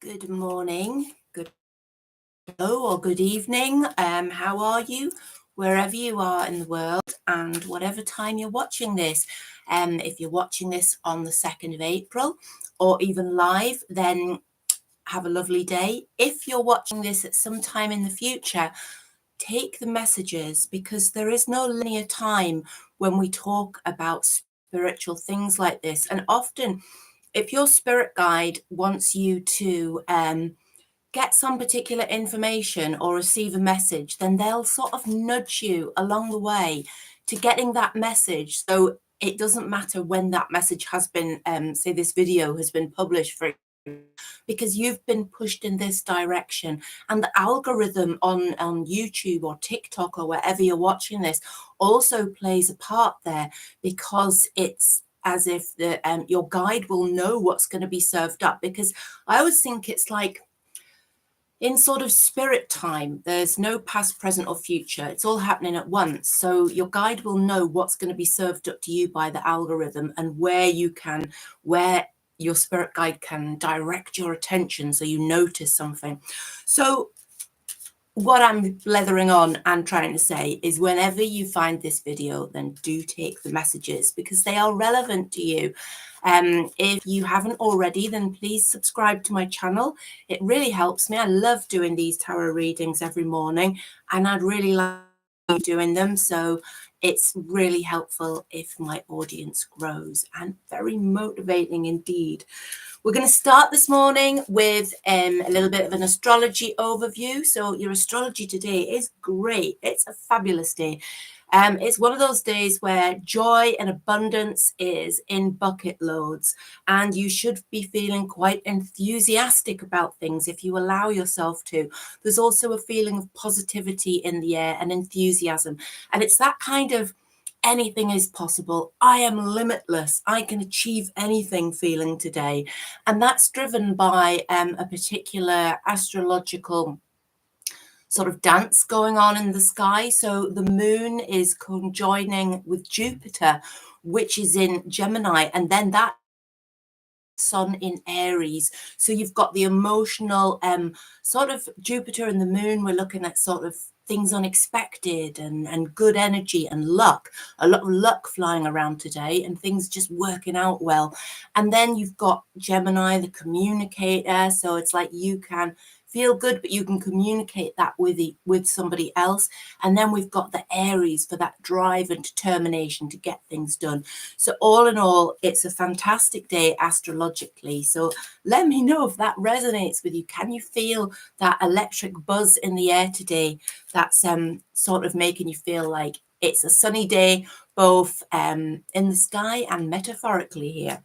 Good morning, good hello, or good evening. How are you? Wherever you are in the world and whatever time you're watching this. If you're watching this on the 2nd of April or even live, then have a lovely day. If you're watching this at some time in the future, take the messages, because there is no linear time when we talk about spiritual things like this. And often, if your spirit guide wants you to get some particular information or receive a message, then they'll sort of nudge you along the way to getting that message. So it doesn't matter when that message has been, say this video has been published, for because you've been pushed in this direction. And the algorithm on YouTube or TikTok or wherever you're watching this also plays a part there, because it's as if the your guide will know what's going to be served up. Because I always think it's like, in sort of spirit time, there's no past, present, or future. It's all happening at once. So your guide will know what's going to be served up to you by the algorithm, and where your spirit guide can direct your attention so you notice something. So what I'm blethering on and trying to say is, whenever you find this video, then do take the messages, because they are relevant to you. If you haven't already, then please subscribe to my channel. It really helps me. I love doing these tarot readings every morning, and I'd really like doing them. So it's really helpful if my audience grows, and very motivating indeed. We're going to start this morning with a little bit of an astrology overview. So your astrology today is great. It's a fabulous day. It's one of those days where joy and abundance is in bucket loads, and you should be feeling quite enthusiastic about things if you allow yourself to. There's also a feeling of positivity in the air and enthusiasm, and it's that kind of anything is possible, I am limitless, I can achieve anything feeling today. And that's driven by a particular astrological sort of dance going on in the sky. So the moon is conjoining with Jupiter, which is in Gemini, and then that sun in Aries. So you've got the emotional sort of Jupiter and the moon. We're looking at sort of things unexpected and good energy and luck, a lot of luck flying around today, and things just working out well. And then you've got Gemini, the communicator. So it's like you can feel good, but you can communicate that with somebody else. And then we've got the Aries for that drive and determination to get things done. So all in all, it's a fantastic day astrologically. So let me know if that resonates with you. Can you feel that electric buzz in the air today that's sort of making you feel like it's a sunny day, both in the sky and metaphorically here?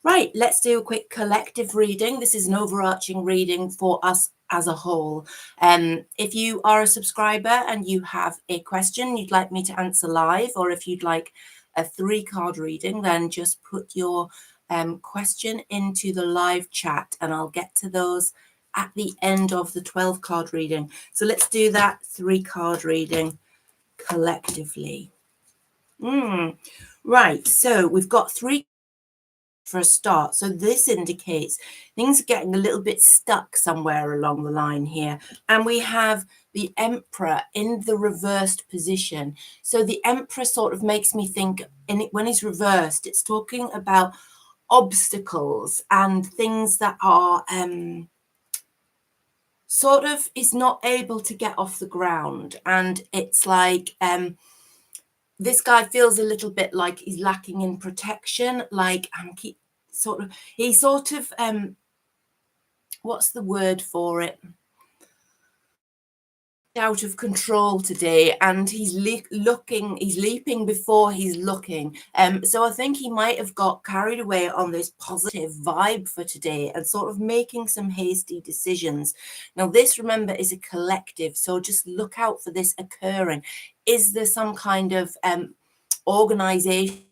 Right, let's do a quick collective reading. This is an overarching reading for us as a whole. If you are a subscriber and you have a question you'd like me to answer live, or if you'd like a 3-card reading, then just put your question into the live chat and I'll get to those at the end of the 12-card reading. So let's do that 3-card reading collectively. Right, so we've got 3 for a start. So this indicates things are getting a little bit stuck somewhere along the line here. And we have the Emperor in the reversed position. So the Emperor sort of makes me think, when he's reversed, it's talking about obstacles and things that are sort of is not able to get off the ground. And it's like this guy feels a little bit like he's lacking in protection, like he's sort of what's the word for it? Out of control today, and he's leaping before he's looking. So I think he might have got carried away on this positive vibe for today and sort of making some hasty decisions. Now this, remember, is a collective, so just look out for this occurring. Is there some kind of organization,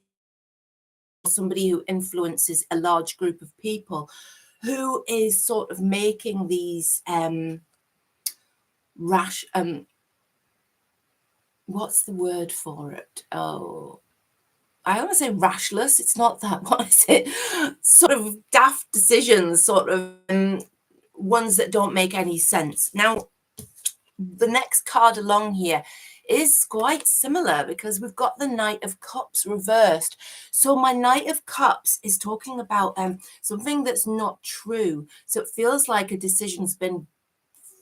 somebody who influences a large group of people, who is sort of making these rash, what's the word for it? Oh, I want to say rashless. It's not that. What is it? Sort of daft decisions, sort of ones that don't make any sense. Now, the next card along here is quite similar because we've got the Knight of Cups reversed. So my Knight of Cups is talking about something that's not true. So it feels like a decision's been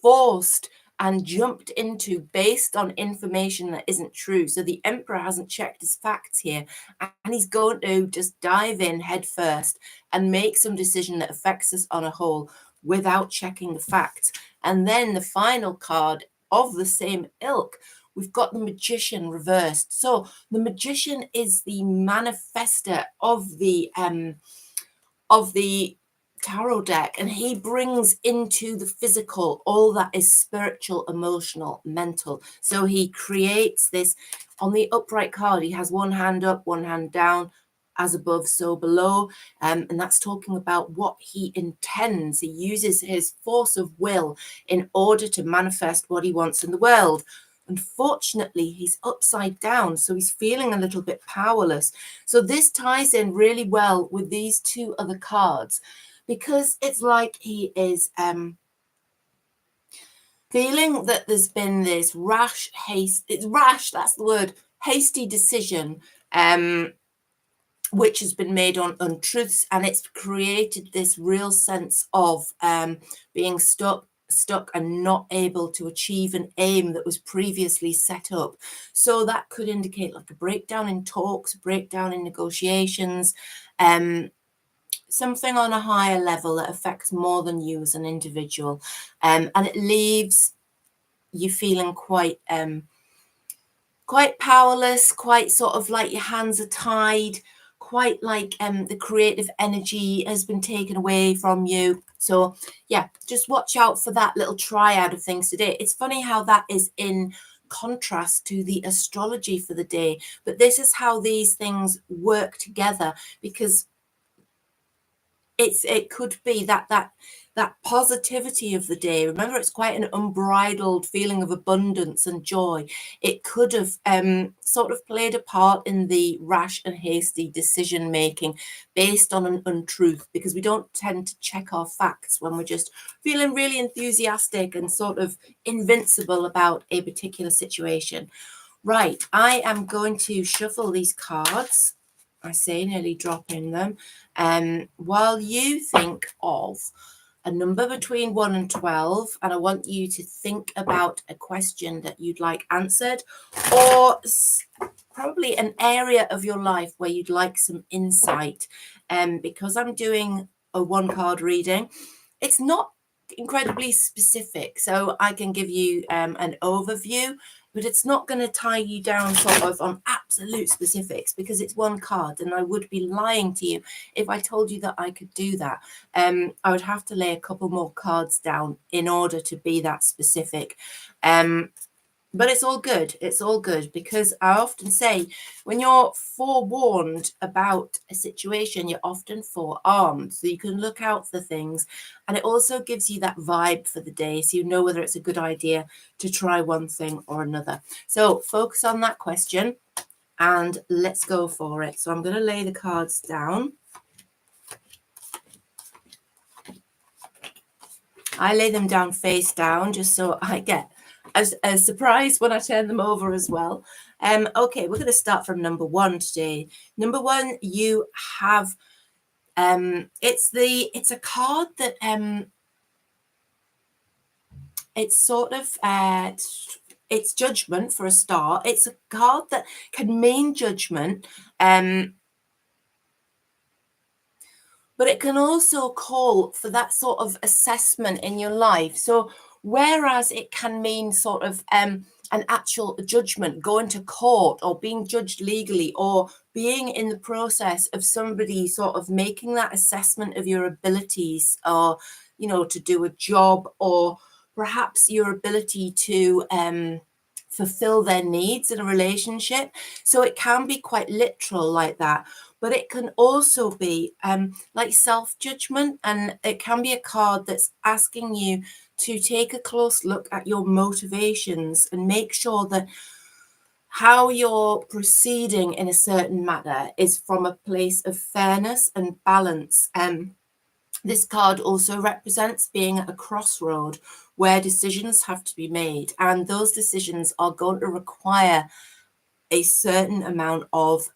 forced and jumped into based on information that isn't true. So the Emperor hasn't checked his facts here, and he's going to just dive in head first and make some decision that affects us on a whole without checking the facts. And then the final card of the same ilk, we've got the Magician reversed. So the Magician is the manifester of the tarot deck, and he brings into the physical all that is spiritual, emotional, mental. So he creates this on the upright card. He has one hand up, one hand down, as above, so below. And that's talking about what he intends. He uses his force of will in order to manifest what he wants in the world. Unfortunately, he's upside down, so he's feeling a little bit powerless. So this ties in really well with these two other cards, because it's like he is feeling that there's been this that's the word, hasty decision, which has been made on untruths, and it's created this real sense of being stuck and not able to achieve an aim that was previously set up. So that could indicate like a breakdown in talks, a breakdown in negotiations, something on a higher level that affects more than you as an individual, and it leaves you feeling quite powerless, quite sort of like your hands are tied, quite like the creative energy has been taken away from you. So yeah, just watch out for that little triad of things today. It's funny how that is in contrast to the astrology for the day, but this is how these things work together, because it could be that positivity of the day. Remember, it's quite an unbridled feeling of abundance and joy. It could have sort of played a part in the rash and hasty decision making based on an untruth, because we don't tend to check our facts when we're just feeling really enthusiastic and sort of invincible about a particular situation. Right, I am going to shuffle these cards. I say nearly dropping them. While you think of a number between 1 and 12, and I want you to think about a question that you'd like answered, or probably an area of your life where you'd like some insight. Because I'm doing a one card reading, it's not incredibly specific, so I can give you an overview, but it's not going to tie you down sort of on absolute specifics, because it's one card, and I would be lying to you if I told you that I could do that. I would have to lay a couple more cards down in order to be that specific. But it's all good. It's all good, because I often say when you're forewarned about a situation, you're often forearmed. So you can look out for things, and it also gives you that vibe for the day, so you know whether it's a good idea to try one thing or another. So focus on that question and let's go for it. So I'm going to lay the cards down. I lay them down face down just so I get a surprise when I turn them over as well. Okay, we're going to start from number 1 today. Number 1, you have it's a card that it's sort of it's judgment for a start. It's a card that can mean judgment, but it can also call for that sort of assessment in your life. So whereas it can mean sort of an actual judgment, going to court or being judged legally, or being in the process of somebody sort of making that assessment of your abilities, or, you know, to do a job, or perhaps your ability to fulfill their needs in a relationship. So it can be quite literal like that, but it can also be like self-judgment, and it can be a card that's asking you to take a close look at your motivations and make sure that how you're proceeding in a certain matter is from a place of fairness and balance. This card also represents being at a crossroad where decisions have to be made, and those decisions are going to require a certain amount of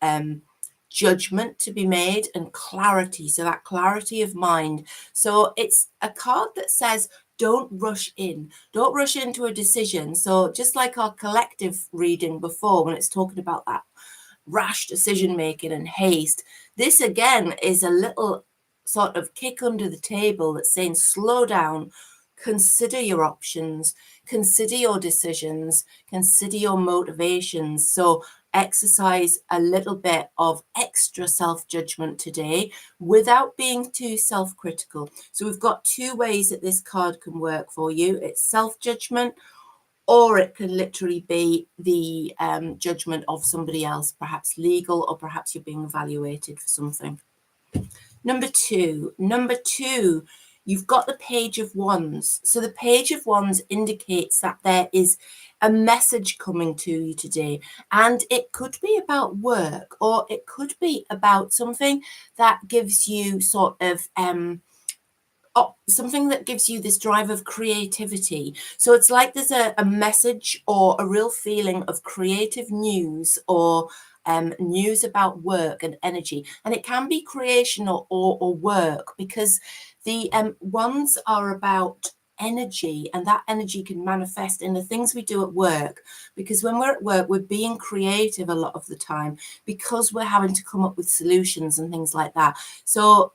judgment to be made and clarity. So that clarity of mind. So it's a card that says, don't rush in. Don't rush into a decision. So just like our collective reading before, when it's talking about that rash decision making and haste, this again is a little sort of kick under the table that's saying, slow down, consider your options, consider your decisions, consider your motivations. So exercise a little bit of extra self-judgment today without being too self-critical. So we've got two ways that this card can work for you. It's self-judgment, or it can literally be the judgment of somebody else, perhaps legal, or perhaps you're being evaluated for something. Number two, you've got the Page of Wands. So the Page of Wands indicates that there is a message coming to you today, and it could be about work, or it could be about something that gives you sort of something that gives you this drive of creativity. So it's like there's a message or a real feeling of creative news, or news about work and energy. And it can be creation or work, because the ones are about energy, and that energy can manifest in the things we do at work, because when we're at work, we're being creative a lot of the time, because we're having to come up with solutions and things like that. So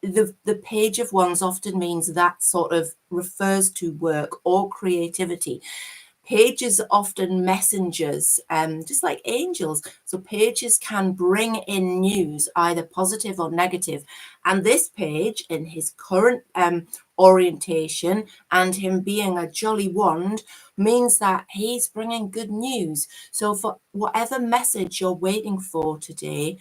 the Page of Wands often means that sort of refers to work or creativity. Pages are often messengers, just like angels. So pages can bring in news, either positive or negative. And this page, in his current orientation and him being a jolly wand, means that he's bringing good news. So for whatever message you're waiting for today,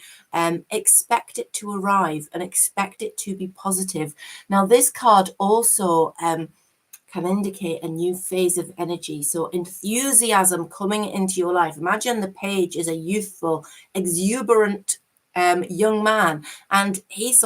expect it to arrive and expect it to be positive. Now, this card also can indicate a new phase of energy. So enthusiasm coming into your life. Imagine the page is a youthful, exuberant young man, and his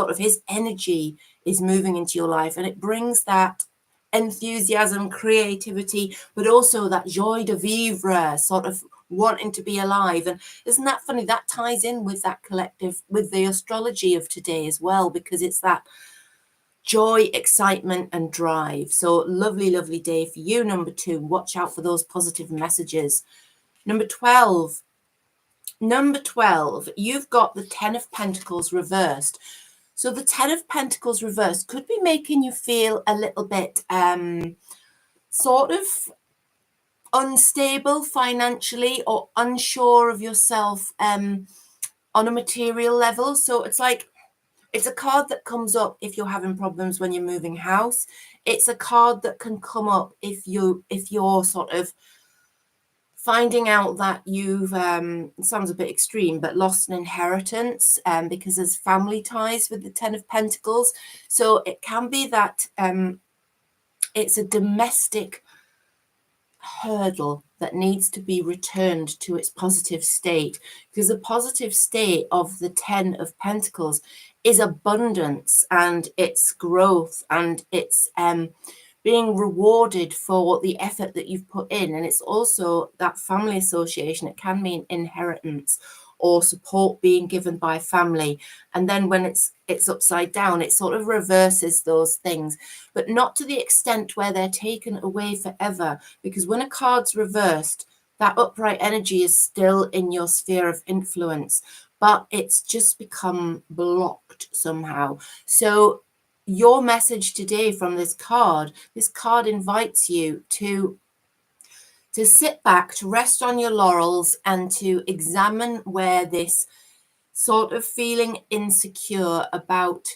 energy is moving into your life, and it brings that enthusiasm, creativity, but also that joie de vivre, sort of wanting to be alive. And isn't that funny? That ties in with that collective, with the astrology of today as well, because it's that joy, excitement, and drive. So lovely, lovely day for you. Number two, watch out for those positive messages. Number 12, you've got the Ten of Pentacles reversed. So the Ten of Pentacles reversed could be making you feel a little bit sort of unstable financially, or unsure of yourself on a material level. So it's like, it's a card that comes up if you're having problems when you're moving house. It's a card that can come up if you're sort of finding out that you've it sounds a bit extreme, but lost an inheritance, because there's family ties with the Ten of Pentacles. So it can be that it's a domestic hurdle that needs to be returned to its positive state, because the positive state of the Ten of Pentacles is abundance, and it's growth, and it's being rewarded for the effort that you've put in. And it's also that family association. It can mean inheritance or support being given by family. And then when it's upside down, it sort of reverses those things, but not to the extent where they're taken away forever. Because when a card's reversed, that upright energy is still in your sphere of influence, but it's just become blocked somehow. So your message today from this card invites you to sit back, to rest on your laurels, and to examine where this sort of feeling insecure about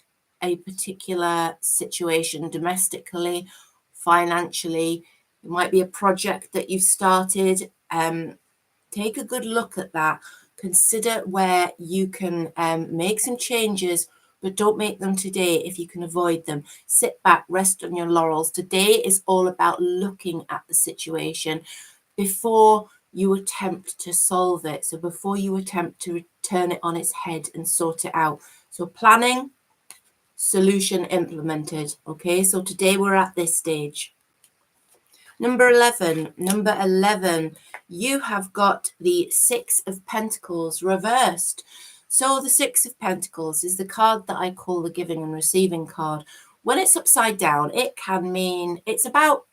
a particular situation, domestically, financially. It might be a project that you've started. Take a good look at that. Consider where you can make some changes, but don't make them today if you can avoid them. Sit back, rest on your laurels. Today is all about looking at the situation before you attempt to solve it. So before you attempt to turn it on its head and sort it out. So planning, solution implemented. Okay, so today we're at this stage. Number 11, you have got the Six of Pentacles reversed. So the Six of Pentacles is the card that I call the giving and receiving card. When it's upside down, it can mean it's about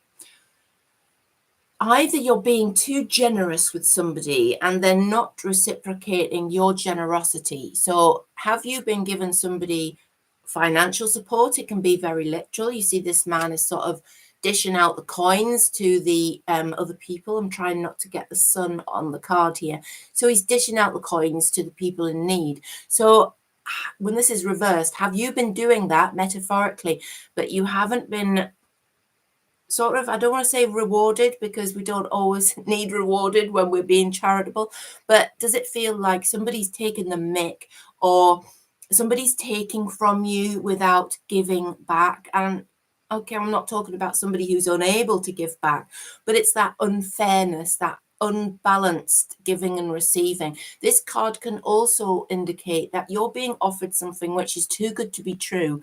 either you're being too generous with somebody and they're not reciprocating your generosity. So have you been given somebody financial support? It can be very literal. You see this man is sort of dishing out the coins to the other people. I'm trying not to get the sun on the card here. So he's dishing out the coins to the people in need. So when this is reversed, have you been doing that metaphorically, but you haven't been sort of, I don't want to say rewarded, because we don't always need rewarded when we're being charitable, but does it feel like somebody's taking the mick, or somebody's taking from you without giving back? And okay, I'm not talking about somebody who's unable to give back, but it's that unfairness, that unbalanced giving and receiving. This card can also indicate that you're being offered something which is too good to be true.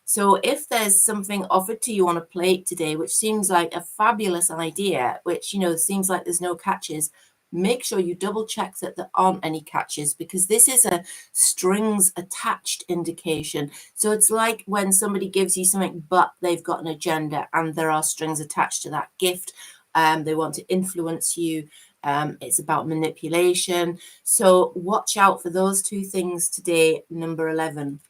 So if there's something offered to you on a plate today, which seems like a fabulous idea, which, seems like there's no catches, make sure you double check that there aren't any catches, because this is a strings attached indication. So it's like when somebody gives you something, but they've got an agenda and there are strings attached to that gift. They want to influence you. It's about manipulation. So watch out for those two things today, number 11.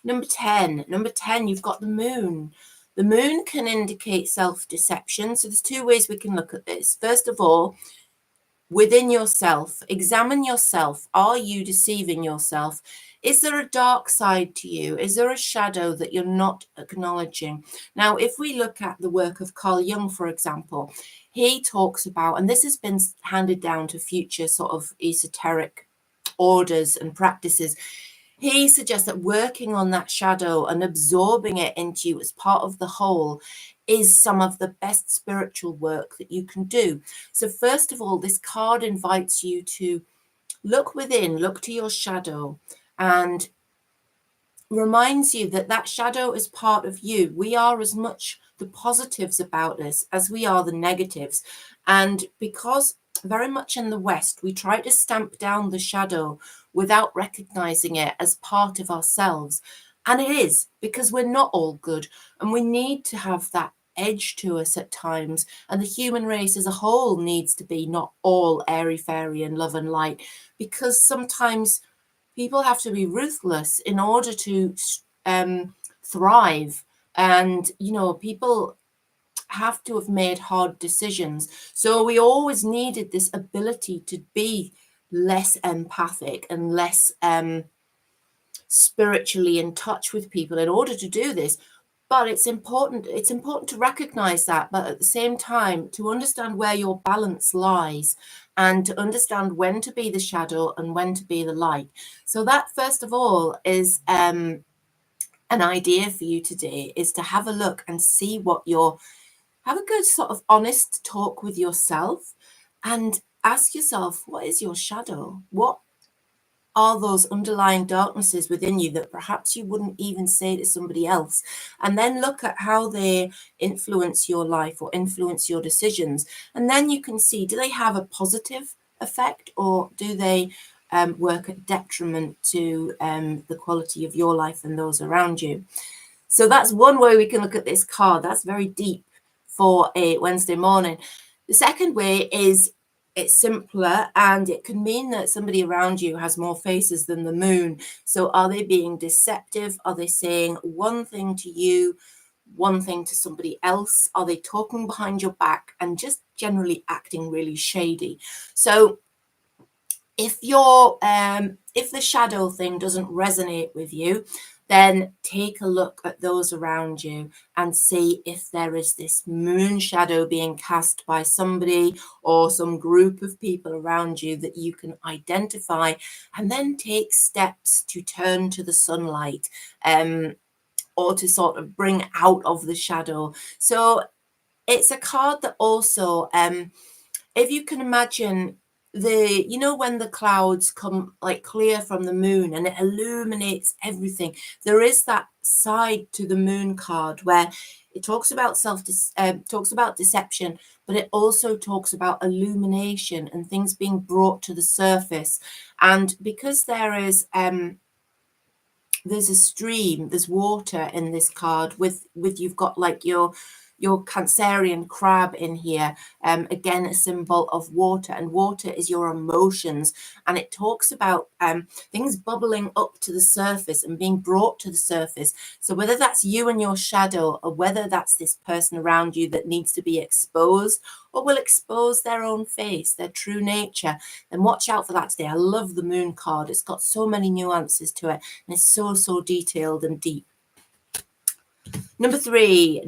Number 10, you've got the moon. The moon can indicate self-deception. So there's two ways we can look at this. First of all, within yourself, examine yourself. Are you deceiving yourself? Is there a dark side to you? Is there a shadow that you're not acknowledging? Now, if we look at the work of Carl Jung, for example, he talks about, and this has been handed down to future sort of esoteric orders and practices, he suggests that working on that shadow and absorbing it into you as part of the whole is some of the best spiritual work that you can do. So first of all, this card invites you to look within, look to your shadow, and reminds you that that shadow is part of you. We are as much the positives about this as we are the negatives. And because very much in the West, we try to stamp down the shadow without recognizing it as part of ourselves. And it is, because we're not all good, and we need to have that edge to us at times. And the human race as a whole needs to be not all airy-fairy and love and light, because sometimes people have to be ruthless in order to thrive. And, people have to have made hard decisions. So we always needed this ability to be less empathic and less spiritually in touch with people in order to do this. But it's important to recognize that, but at the same time to understand where your balance lies, and to understand when to be the shadow and when to be the light. So that, first of all, is an idea for you today, is to have a look and see what have a good sort of honest talk with yourself, and ask yourself, what is your shadow? What are those underlying darknesses within you that perhaps you wouldn't even say to somebody else? And then look at how they influence your life or influence your decisions. And then you can see, do they have a positive effect, or do they work at detriment to the quality of your life and those around you? So that's one way we can look at this card. That's very deep for a Wednesday morning. The second way is, it's simpler, and it can mean that somebody around you has more faces than the moon. So are they being deceptive? Are they saying one thing to you, one thing to somebody else? Are they talking behind your back and just generally acting really shady? So if the shadow thing doesn't resonate with you, then take a look at those around you and see if there is this moon shadow being cast by somebody or some group of people around you that you can identify, and then take steps to turn to the sunlight, or to sort of bring out of the shadow. So it's a card that also, if you can imagine when the clouds come like clear from the moon and it illuminates everything, there is that side to the moon card where it talks about talks about deception, but it also talks about illumination and things being brought to the surface. And because there's a stream, there's water in this card with you've got like your Cancerian crab in here, again a symbol of water, and water is your emotions, and it talks about things bubbling up to the surface and being brought to the surface. So whether that's you and your shadow, or whether that's this person around you that needs to be exposed or will expose their own face, their true nature, then watch out for that today. I love the moon card. It's got so many nuances to it, and it's so detailed and deep. Number three,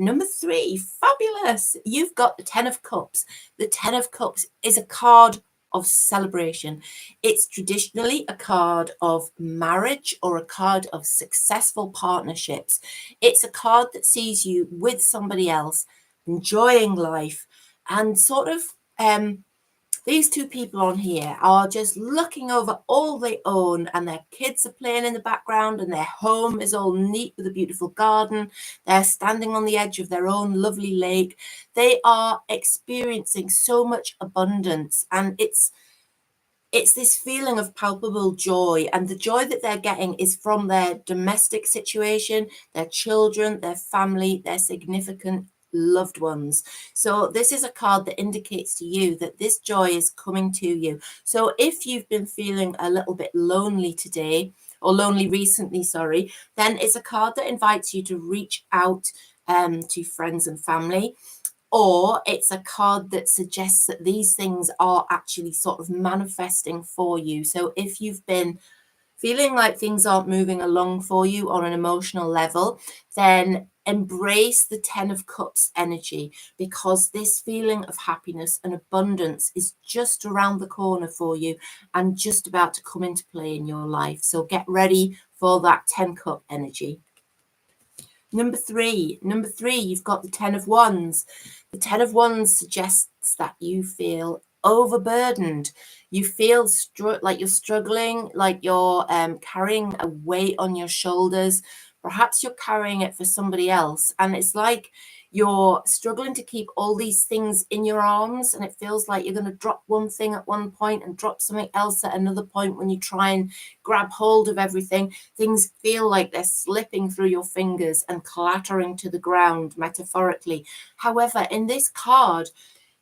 fabulous. You've got the 10 of Cups. The 10 of Cups is a card of celebration. It's traditionally a card of marriage or a card of successful partnerships. It's a card that sees you with somebody else, enjoying life, and sort of these two people on here are just looking over all they own, and their kids are playing in the background, and their home is all neat with a beautiful garden. They're standing on the edge of their own lovely lake. They are experiencing so much abundance, and it's this feeling of palpable joy, and the joy that they're getting is from their domestic situation, their children, their family, their significant loved ones. So this is a card that indicates to you that this joy is coming to you. So if you've been feeling a little bit lonely today, or lonely recently, sorry, then it's a card that invites you to reach out to friends and family. Or it's a card that suggests that these things are actually sort of manifesting for you. So if you've been feeling like things aren't moving along for you on an emotional level, then embrace the 10 of Cups energy, because this feeling of happiness and abundance is just around the corner for you and just about to come into play in your life. So get ready for that 10 cup energy. Number three, you've got the 10 of Wands. The 10 of Wands suggests that you feel overburdened. You feel like you're struggling, like you're carrying a weight on your shoulders. Perhaps you're carrying it for somebody else, and it's like you're struggling to keep all these things in your arms, and it feels like you're going to drop one thing at one point and drop something else at another point. When you try and grab hold of everything, things feel like they're slipping through your fingers and clattering to the ground, metaphorically. However, in this card,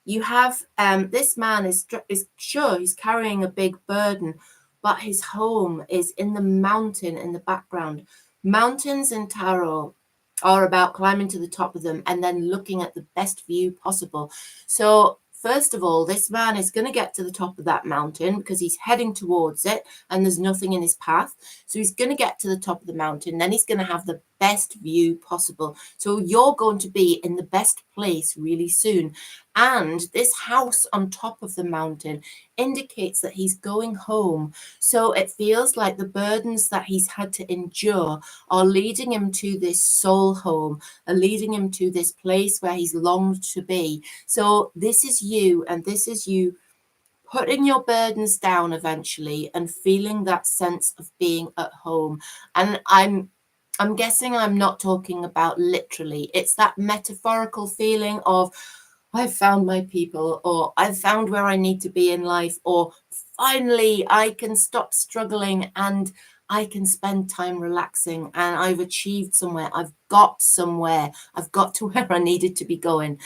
you have this man is sure he's carrying a big burden, but his home is in the mountain in the background. Mountains in tarot are about climbing to the top of them and then looking at the best view possible. So first of all, this man is going to get to the top of that mountain because he's heading towards it and there's nothing in his path. So he's going to get to the top of the mountain, then he's going to have the best view possible. So you're going to be in the best place really soon. And this house on top of the mountain indicates that he's going home. So it feels like the burdens that he's had to endure are leading him to this soul home, are leading him to this place where he's longed to be. So this is you, and this is you putting your burdens down eventually and feeling that sense of being at home. And I'm guessing I'm not talking about literally. It's that metaphorical feeling of I've found my people, or I've found where I need to be in life, or finally I can stop struggling and I can spend time relaxing, and I've achieved somewhere. I've got somewhere. I've got to where I needed to be going.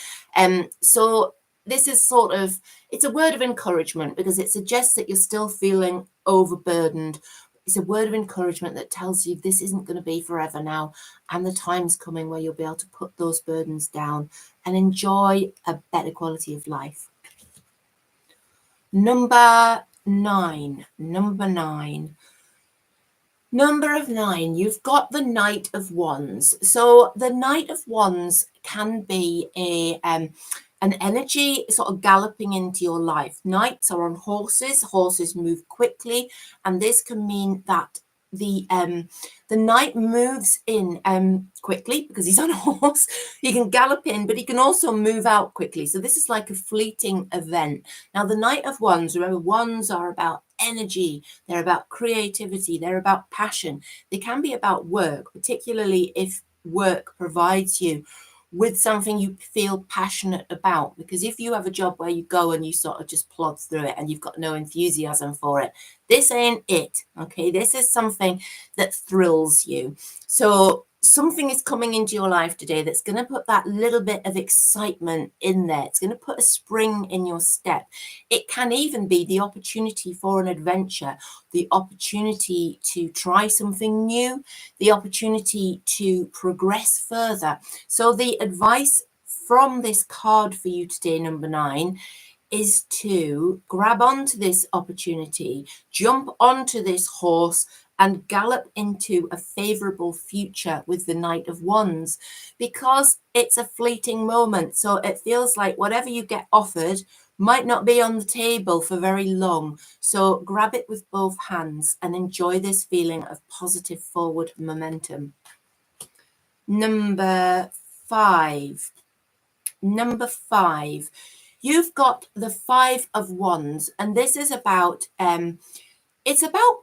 So this is sort of, it's a word of encouragement because it suggests that you're still feeling overburdened. It's a word of encouragement that tells you this isn't going to be forever now, and the time's coming where you'll be able to put those burdens down and enjoy a better quality of life. Number nine, Number of 9, you've got the Knight of Wands. So the Knight of Wands can be an energy sort of galloping into your life. Knights are on horses. Horses move quickly, and this can mean that the knight moves in quickly because he's on a horse. He can gallop in, but he can also move out quickly. So this is like a fleeting event. Now, the Knight of Wands, remember, wands are about energy. They're about creativity. They're about passion. They can be about work, particularly if work provides you with something you feel passionate about. Because if you have a job where you go and you sort of just plod through it and you've got no enthusiasm for it, this ain't it. Okay, this is something that thrills you. So something is coming into your life today that's going to put that little bit of excitement in there. It's going to put a spring in your step. It can even be the opportunity for an adventure, the opportunity to try something new, the opportunity to progress further. So the advice from this card for you today, number 9, is to grab onto this opportunity, jump onto this horse, and gallop into a favorable future with the Knight of Wands, because it's a fleeting moment. So it feels like whatever you get offered might not be on the table for very long. So grab it with both hands and enjoy this feeling of positive forward momentum. Number 5. Number 5. You've got the 5 of Wands, and this is about it's about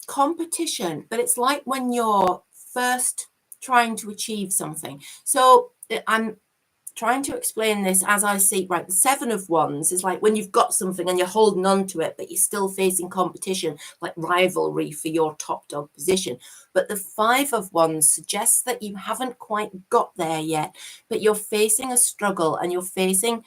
competition, but it's like when you're first trying to achieve something. So I'm trying to explain this as I see, right? The 7 of Wands is like when you've got something and you're holding on to it, but you're still facing competition, like rivalry for your top dog position. But the 5 of Wands suggests that you haven't quite got there yet, but you're facing a struggle and you're facing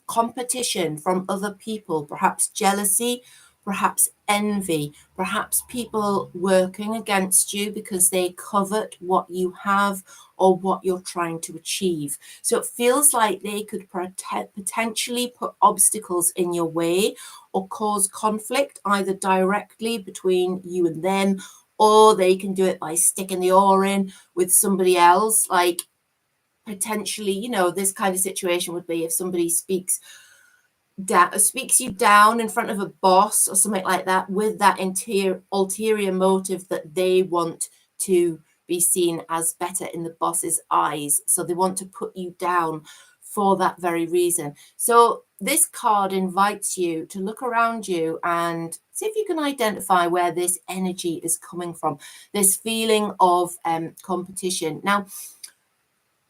competition from other people, perhaps jealousy, perhaps envy, perhaps people working against you because they covet what you have or what you're trying to achieve. So it feels like they could potentially put obstacles in your way or cause conflict, either directly between you and them, or they can do it by sticking the oar in with somebody else. Like potentially, you know, this kind of situation would be if somebody speaks you down in front of a boss or something like that, with that ulterior motive that they want to be seen as better in the boss's eyes. So they want to put you down for that very reason. So this card invites you to look around you and see if you can identify where this energy is coming from, this feeling of competition. Now,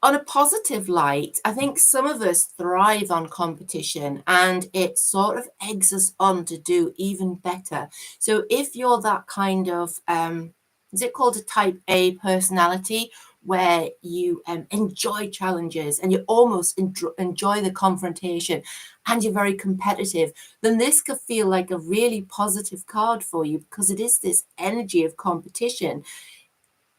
on a positive light, I think some of us thrive on competition and it sort of eggs us on to do even better. So if you're that kind of, is it called a type A personality, where you enjoy challenges and you almost enjoy the confrontation and you're very competitive, then this could feel like a really positive card for you, because it is this energy of competition.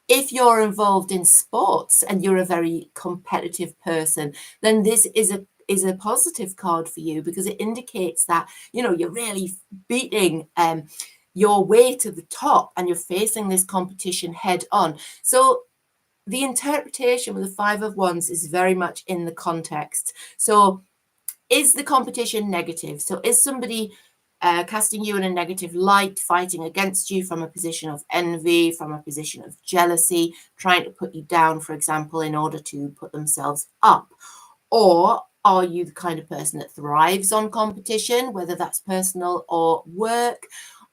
If you're involved in sports and you're a very competitive person, then this is a positive card for you, because it indicates that, you know, you're really beating your way to the top and you're facing this competition head on. So the interpretation with the 5 of Wands is very much in the context. So is the competition negative? So is somebody casting you in a negative light, fighting against you from a position of envy, from a position of jealousy, trying to put you down, for example, in order to put themselves up? Or are you the kind of person that thrives on competition, whether that's personal or work?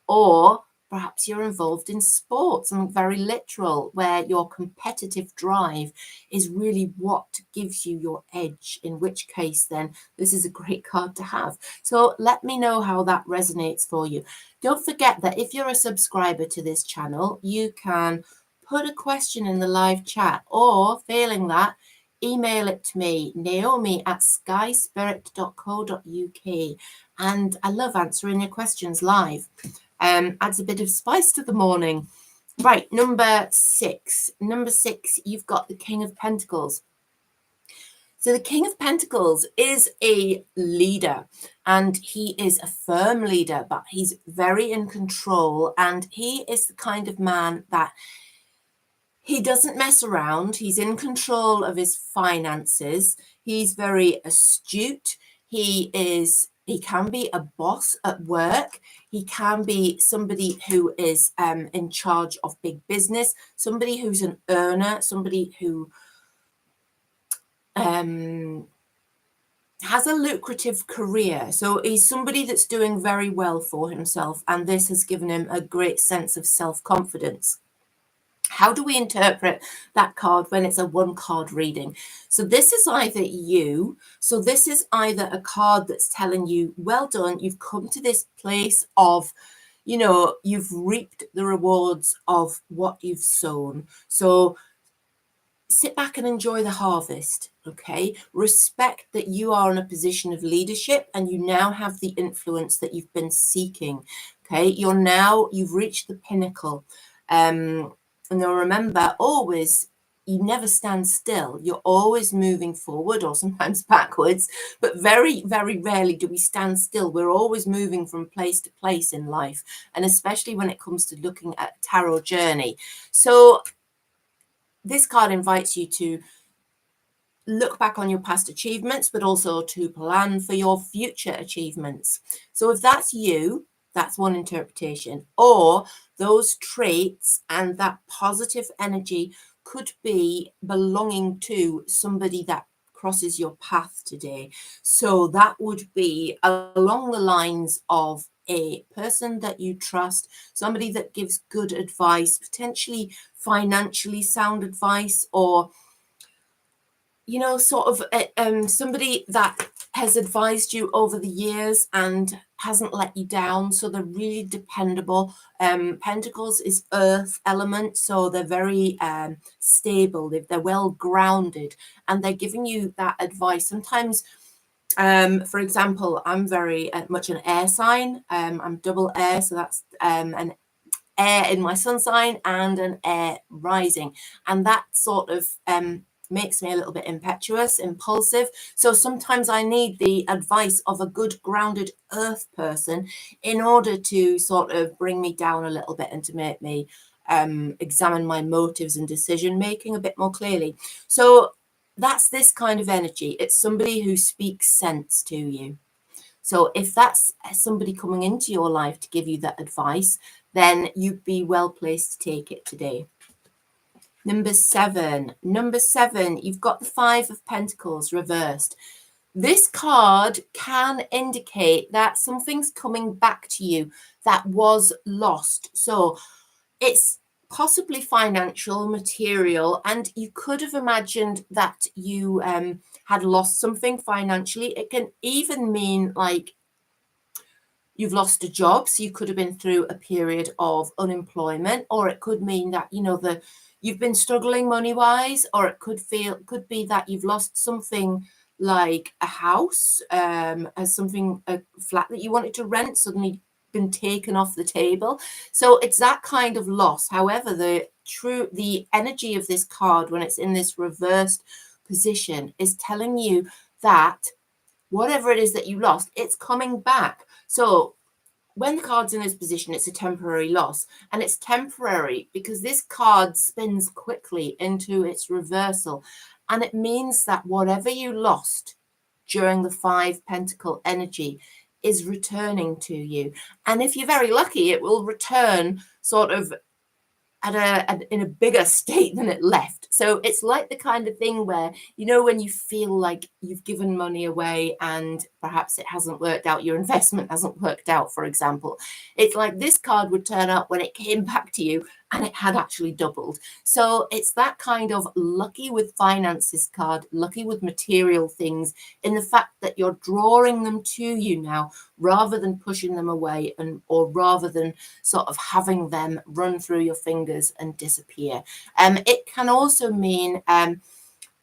Or perhaps you're involved in sports, and very literal, where your competitive drive is really what gives you your edge, in which case then this is a great card to have. So let me know how that resonates for you. Don't forget that if you're a subscriber to this channel, you can put a question in the live chat, or failing that, email it to me, naomi@skyspirit.co.uk. And I love answering your questions live. Adds a bit of spice to the morning. Right, number 6. Number 6, you've got the King of Pentacles. So the King of Pentacles is a leader, and he is a firm leader, but he's very in control, and he is the kind of man that he doesn't mess around. He's in control of his finances. He's very astute. He He can be a boss at work. He can be somebody who is in charge of big business, somebody who's an earner, somebody who has a lucrative career. So he's somebody that's doing very well for himself, and this has given him a great sense of self-confidence. How do we interpret that card when it's a one card reading? So this is either you. So this is either a card that's telling you, well done, you've come to this place of, you know, you've reaped the rewards of what you've sown. So sit back and enjoy the harvest, okay? Respect that you are in a position of leadership and you now have the influence that you've been seeking, okay? You've reached the pinnacle. And now remember, always, you never stand still. You're always moving forward or sometimes backwards, but very, very rarely do we stand still. We're always moving from place to place in life, and especially when it comes to looking at tarot journey. So this card invites you to look back on your past achievements, but also to plan for your future achievements. So if that's you, that's one interpretation. Or those traits and that positive energy could be belonging to somebody that crosses your path today. So that would be along the lines of a person that you trust, somebody that gives good advice, potentially financially sound advice, or you know, sort of somebody that has advised you over the years and hasn't let you down. So they're really dependable. Pentacles is earth element, so they're very stable. They're well grounded, and they're giving you that advice. Sometimes, for example, I'm very much an air sign. I'm double air, so that's an air in my sun sign and an air rising, and that sort of makes me a little bit impetuous, impulsive. So sometimes I need the advice of a good grounded earth person in order to sort of bring me down a little bit and to make me examine my motives and decision making a bit more clearly. So that's this kind of energy. It's somebody who speaks sense to you. So if that's somebody coming into your life to give you that advice, then you'd be well placed to take it today. Number seven, you've got the Five of Pentacles reversed. This card can indicate that something's coming back to you that was lost. So it's possibly financial, material, and you could have imagined that you had lost something financially. It can even mean like you've lost a job, so you could have been through a period of unemployment, or it could mean that, you know, you've been struggling money wise, or it could be that you've lost something like a house, as something, a flat that you wanted to rent suddenly been taken off the table. So it's that kind of loss. However, the energy of this card when it's in this reversed position is telling you that whatever it is that you lost, it's coming back. So when the card's in this position, it's a temporary loss, and it's temporary because this card spins quickly into its reversal, and it means that whatever you lost during the Five Pentacle energy is returning to you. And if you're very lucky, it will return sort of in a bigger state than it left. So it's like the kind of thing where, you know, when you feel like you've given money away and perhaps it hasn't worked out, your investment hasn't worked out, for example, it's like this card would turn up when it came back to you and it had actually doubled. So it's that kind of lucky with finances card, lucky with material things, in the fact that you're drawing them to you now rather than pushing them away, or rather than sort of having them run through your fingers and disappear. It can also mean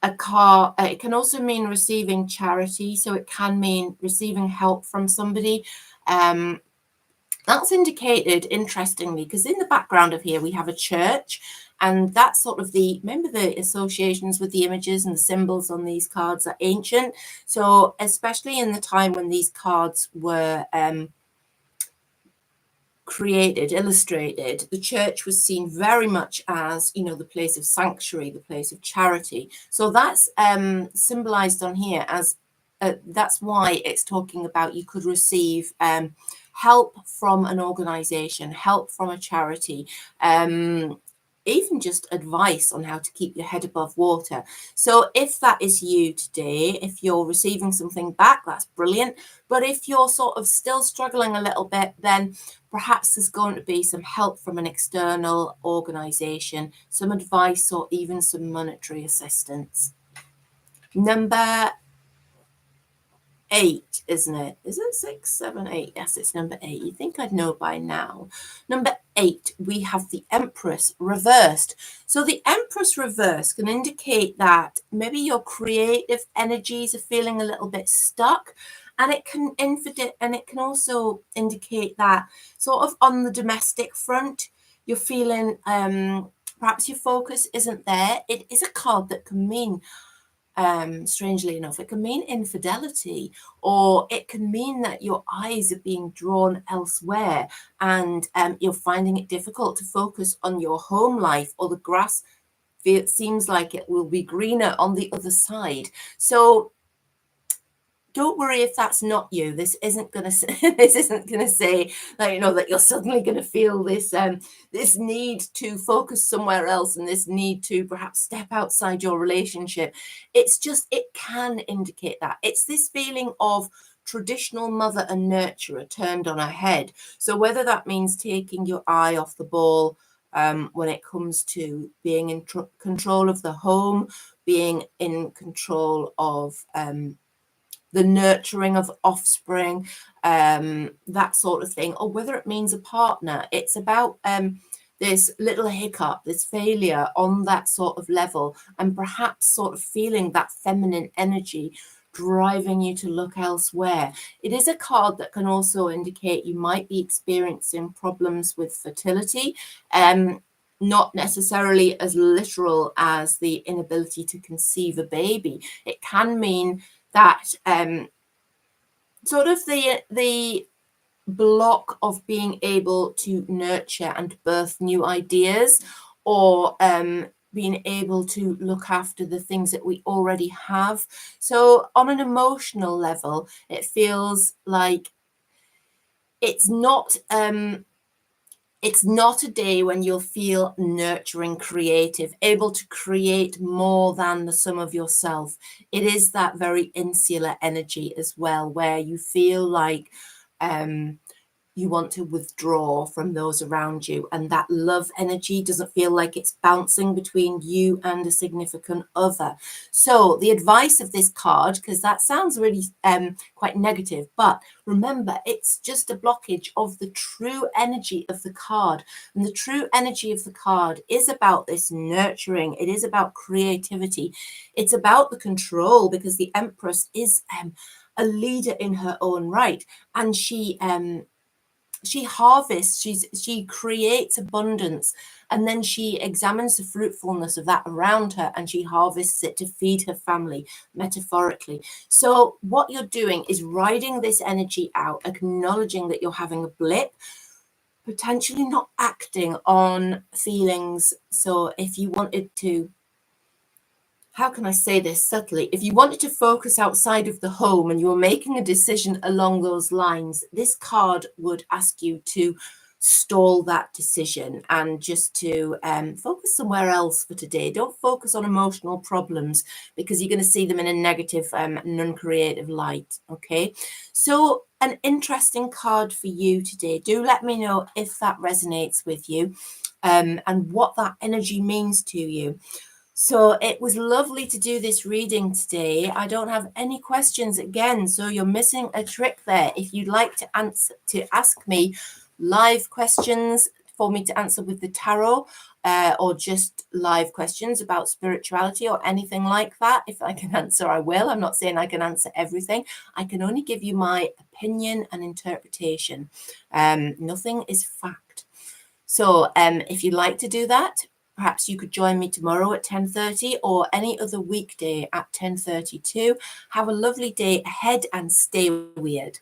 it can also mean receiving charity. So it can mean receiving help from somebody. That's indicated, interestingly, because in the background of here we have a church, and that's sort of remember the associations with the images and the symbols on these cards are ancient. So especially in the time when these cards were created, illustrated, the church was seen very much as, you know, the place of sanctuary, the place of charity. So that's symbolized on here as that's why it's talking about you could receive help from an organization, help from a charity, even just advice on how to keep your head above water. So if that is you today, if you're receiving something back, that's brilliant. But if you're sort of still struggling a little bit, then perhaps there's going to be some help from an external organization, some advice, or even some monetary assistance. Number 8, isn't it? Is it 6, 7, 8? Yes, it's number 8. You think I'd know by now. Number 8, we have the Empress reversed. So the Empress reversed can indicate that maybe your creative energies are feeling a little bit stuck, and it can also indicate that sort of on the domestic front, you're feeling perhaps your focus isn't there. It is a card that can mean strangely enough, it can mean infidelity, or it can mean that your eyes are being drawn elsewhere, and you're finding it difficult to focus on your home life, or the grass seems like it will be greener on the other side. So don't worry if that's not you. This isn't going to say that, you know, that you're suddenly going to feel this this need to focus somewhere else, and this need to perhaps step outside your relationship. It's just, it can indicate that. It's this feeling of traditional mother and nurturer turned on her head. So whether that means taking your eye off the ball when it comes to being in control of the home, being in control of the nurturing of offspring, that sort of thing, or whether it means a partner. It's about this little hiccup, this failure on that sort of level, and perhaps sort of feeling that feminine energy driving you to look elsewhere. It is a card that can also indicate you might be experiencing problems with fertility, not necessarily as literal as the inability to conceive a baby. It can mean that sort of the block of being able to nurture and birth new ideas, or being able to look after the things that we already have. So on an emotional level, it feels like it's not a day when you'll feel nurturing, creative, able to create more than the sum of yourself. It is that very insular energy as well, where you feel like you want to withdraw from those around you, and that love energy doesn't feel like it's bouncing between you and a significant other. So the advice of this card, because that sounds really quite negative, but remember, it's just a blockage of the true energy of the card. And the true energy of the card is about this nurturing. It is about creativity. It's about the control, because the Empress is a leader in her own right, and she harvests, she creates abundance, and then she examines the fruitfulness of that around her, and she harvests it to feed her family, metaphorically. So what you're doing is riding this energy out, acknowledging that you're having a blip, potentially not acting on feelings. So if you wanted to, how can I say this subtly? If you wanted to focus outside of the home and you were making a decision along those lines, this card would ask you to stall that decision and just to focus somewhere else for today. Don't focus on emotional problems, because you're going to see them in a negative, non-creative light. Okay, so an interesting card for you today. Do let me know if that resonates with you, and what that energy means to you. So it was lovely to do this reading today. I don't have any questions again, so you're missing a trick there. If you'd like to ask me live questions for me to answer with the tarot, or just live questions about spirituality or anything like that, if I can answer, I will. I'm not saying I can answer everything. I can only give you my opinion and interpretation. Nothing is fact. So if you'd like to do that, perhaps you could join me tomorrow at 10:30 or any other weekday at 10:30 too. Have a lovely day ahead and stay weird.